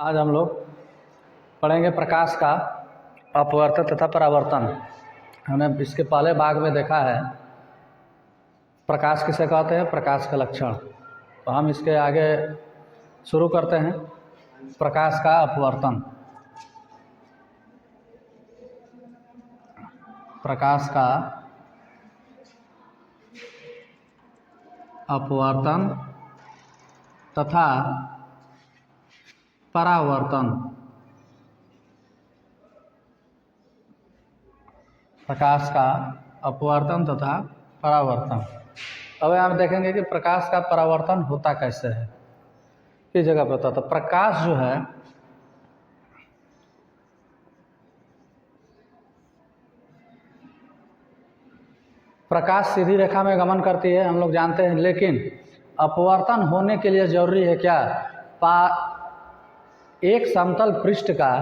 आज हम लोग पढ़ेंगे प्रकाश का अपवर्तन तथा परावर्तन। हमने इसके पहले भाग में देखा है प्रकाश किसे कहते हैं, प्रकाश का लक्षण। तो हम इसके आगे शुरू करते हैं प्रकाश का अपवर्तन। प्रकाश का अपवर्तन तथा परावर्तन। प्रकाश का अपवर्तन तथा परावर्तन। अब आप देखेंगे कि प्रकाश का परावर्तन होता कैसे है, किस जगह पर होता है। तो प्रकाश जो है प्रकाश सीधी रेखा में गमन करती है, हम लोग जानते हैं, लेकिन अपवर्तन होने के लिए जरूरी है क्या, एक समतल पृष्ठ का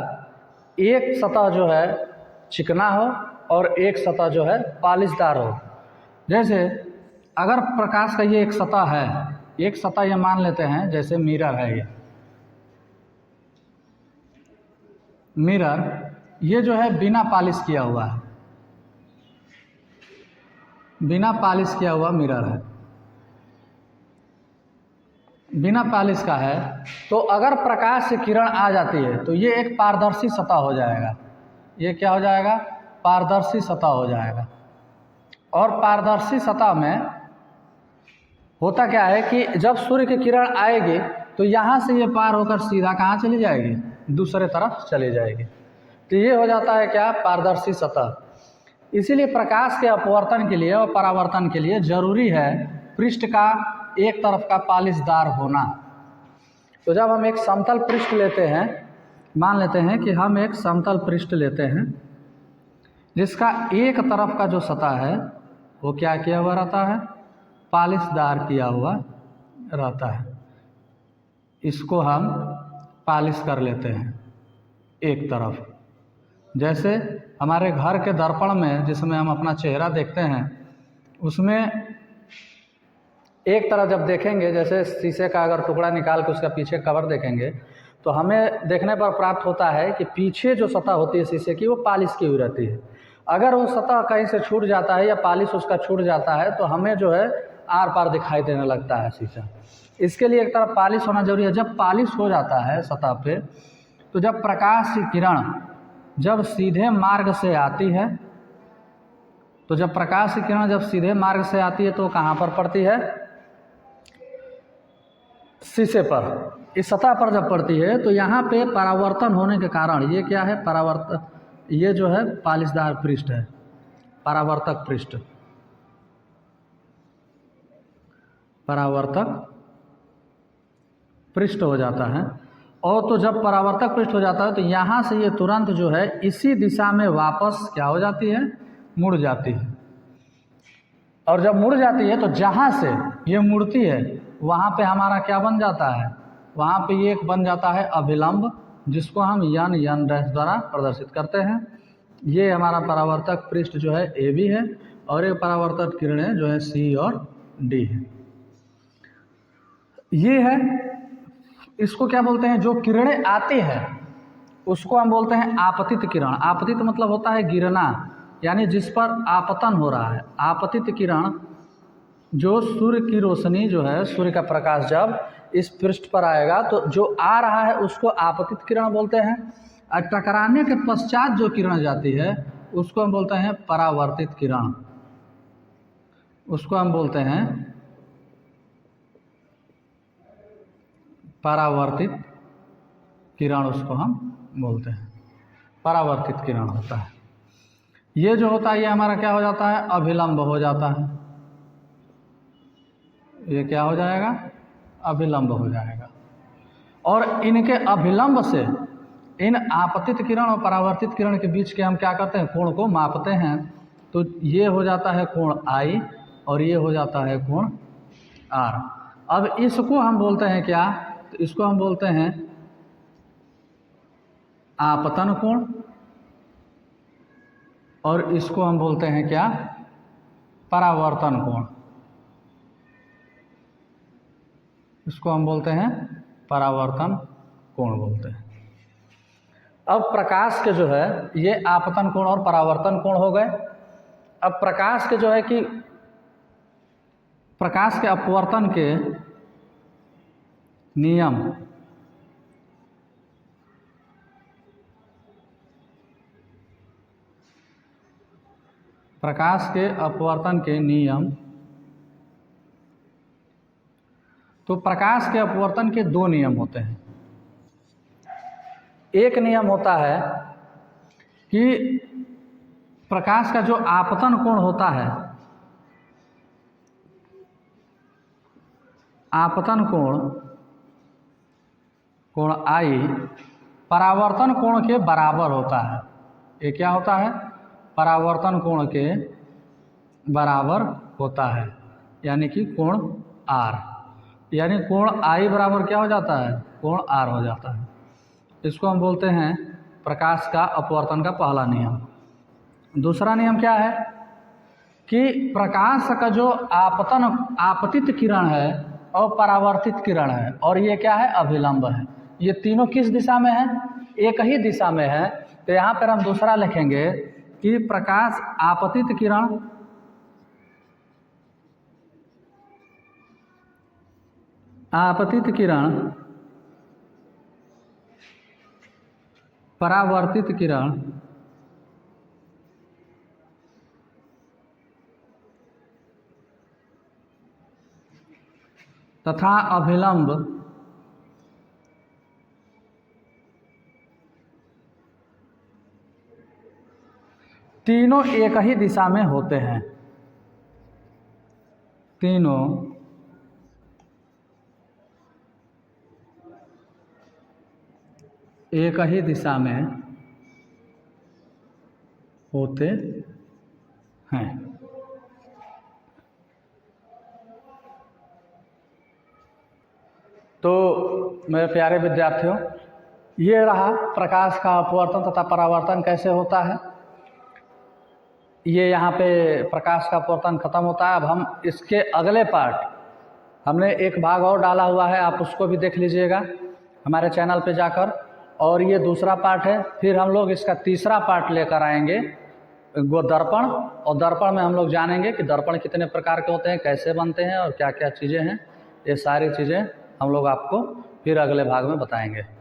एक सतह जो है चिकना हो और एक सतह जो है पालिशदार हो। जैसे अगर प्रकाश का ये एक सतह है, एक सतह ये मान लेते हैं जैसे मिरर है, ये मिरर ये जो है बिना पॉलिश किया हुआ है, बिना पॉलिश किया हुआ मिरर है, बिना पॉलिश का है। तो अगर प्रकाश से किरण आ जाती है तो ये एक पारदर्शी सतह हो जाएगा। ये क्या हो जाएगा, पारदर्शी सतह हो जाएगा। और पारदर्शी सतह में होता क्या है कि जब सूर्य की किरण आएगी तो यहाँ से ये पार होकर सीधा कहाँ चली जाएगी, दूसरे तरफ चली जाएगी। तो ये हो जाता है क्या, पारदर्शी सतह। इसीलिए प्रकाश के अपवर्तन के लिए और परावर्तन के लिए जरूरी है पृष्ठ का एक तरफ का पॉलिशदार होना। तो जब हम एक समतल पृष्ठ लेते हैं, मान लेते हैं कि हम एक समतल पृष्ठ लेते हैं जिसका एक तरफ का जो सतह है वो क्या किया हुआ रहता है, पॉलिशदार किया हुआ रहता है। इसको हम पॉलिश कर लेते हैं एक तरफ। जैसे हमारे घर के दर्पण में जिसमें हम अपना चेहरा देखते हैं, उसमें एक तरफ जब देखेंगे, जैसे शीशे का अगर टुकड़ा निकाल के उसका पीछे कवर देखेंगे तो हमें देखने पर प्राप्त होता है कि पीछे जो सतह होती है शीशे की वो पॉलिश की हुई रहती है। अगर वो सतह कहीं से छूट जाता है या पॉलिश उसका छूट जाता है तो हमें जो है आर पार दिखाई देने लगता है शीशा। इसके लिए एक तरफ पॉलिश होना जरूरी है। जब पॉलिश हो जाता है सतह पे, तो जब प्रकाश की किरण जब सीधे मार्ग से आती है, तो जब प्रकाश की किरण जब सीधे मार्ग से आती है तो कहाँ पर पड़ती है, शीशे पर, इस सतह पर जब पड़ती है तो यहाँ पे परावर्तन होने के कारण ये क्या है, परावर्तन, ये जो है पॉलिशदार पृष्ठ है, परावर्तक पृष्ठ, परावर्तक पृष्ठ हो जाता है। और तो जब परावर्तक पृष्ठ हो जाता है तो यहाँ से ये तुरंत जो है इसी दिशा में वापस क्या हो जाती है, मुड़ जाती है। और जब मुड़ जाती है तो जहाँ से ये मुड़ती है वहाँ पे हमारा क्या बन जाता है, वहाँ पे ये एक बन जाता है अभिलंब, जिसको हम यन डैश द्वारा प्रदर्शित करते हैं। ये हमारा परावर्तक पृष्ठ जो है ए बी है और ये परावर्तक किरणें जो है सी और डी है। ये है, इसको क्या बोलते हैं, जो किरणें आती है उसको हम बोलते हैं आपतित किरण। आपतित मतलब होता है गिरना, यानी जिस पर आपतन हो रहा है। आपतित किरण जो सूर्य की रोशनी जो है, सूर्य का प्रकाश जब इस पृष्ठ पर आएगा तो जो आ रहा है उसको आपतित किरण बोलते हैं। और टकराने के पश्चात जो किरण जाती है उसको हम बोलते हैं परावर्तित किरण। उसको हम बोलते हैं परावर्तित किरण, उसको हम बोलते हैं परावर्तित किरण होता है। ये जो होता है ये हमारा क्या हो जाता है, अभिलंब हो जाता है। ये क्या हो जाएगा, अभिलंब हो जाएगा। और इनके अभिलंब से इन आपतित किरण और परावर्तित किरण के बीच के हम क्या करते हैं, कोण को मापते हैं। तो ये हो जाता है कोण आई और ये हो जाता है कोण आर। अब इसको हम बोलते हैं क्या, तो इसको हम बोलते हैं आपतन कोण और इसको हम बोलते हैं क्या, परावर्तन कोण। इसको हम बोलते हैं परावर्तन कोण बोलते हैं। अब प्रकाश के जो है ये आपतन कोण और परावर्तन कोण हो गए। अब प्रकाश के जो है कि प्रकाश के अपवर्तन के नियम प्रकाश के अपवर्तन के नियम, तो प्रकाश के अपवर्तन के दो नियम होते हैं। एक नियम होता है कि प्रकाश का जो आपतन कोण होता है, आपतन कोण आई परावर्तन कोण के बराबर होता है। ये क्या होता है? परावर्तन कोण के बराबर होता है, यानी कि कोण R, यानी कोण I बराबर क्या हो जाता है? कोण R हो जाता है। इसको हम बोलते हैं प्रकाश का अपवर्तन का पहला नियम। दूसरा नियम क्या है कि प्रकाश का जो आपतित किरण है और परावर्तित किरण है, और ये क्या है? अभिलंब है। ये तीनों किस दिशा में है? एक ही दिशा में है। तो यहाँ पर हम दूसरा लिखेंगे कि प्रकाश आपतित किरण परावर्तित किरण तथा अभिलंब तीनों एक ही दिशा में होते हैं। तीनों एक ही दिशा में होते हैं। तो मेरे प्यारे विद्यार्थियों, ये रहा प्रकाश का अपवर्तन तथा परावर्तन कैसे होता है। ये यहाँ पे प्रकाश का अपवर्तन खत्म होता है। अब हम इसके अगले पार्ट, हमने एक भाग और डाला हुआ है, आप उसको भी देख लीजिएगा हमारे चैनल पे जाकर। और ये दूसरा पार्ट है। फिर हम लोग इसका तीसरा पार्ट लेकर आएंगे, वो दर्पण। और दर्पण में हम लोग जानेंगे कि दर्पण कितने प्रकार के होते हैं, कैसे बनते हैं और क्या क्या चीज़ें हैं। ये सारी चीज़ें हम लोग आपको फिर अगले भाग में बताएंगे।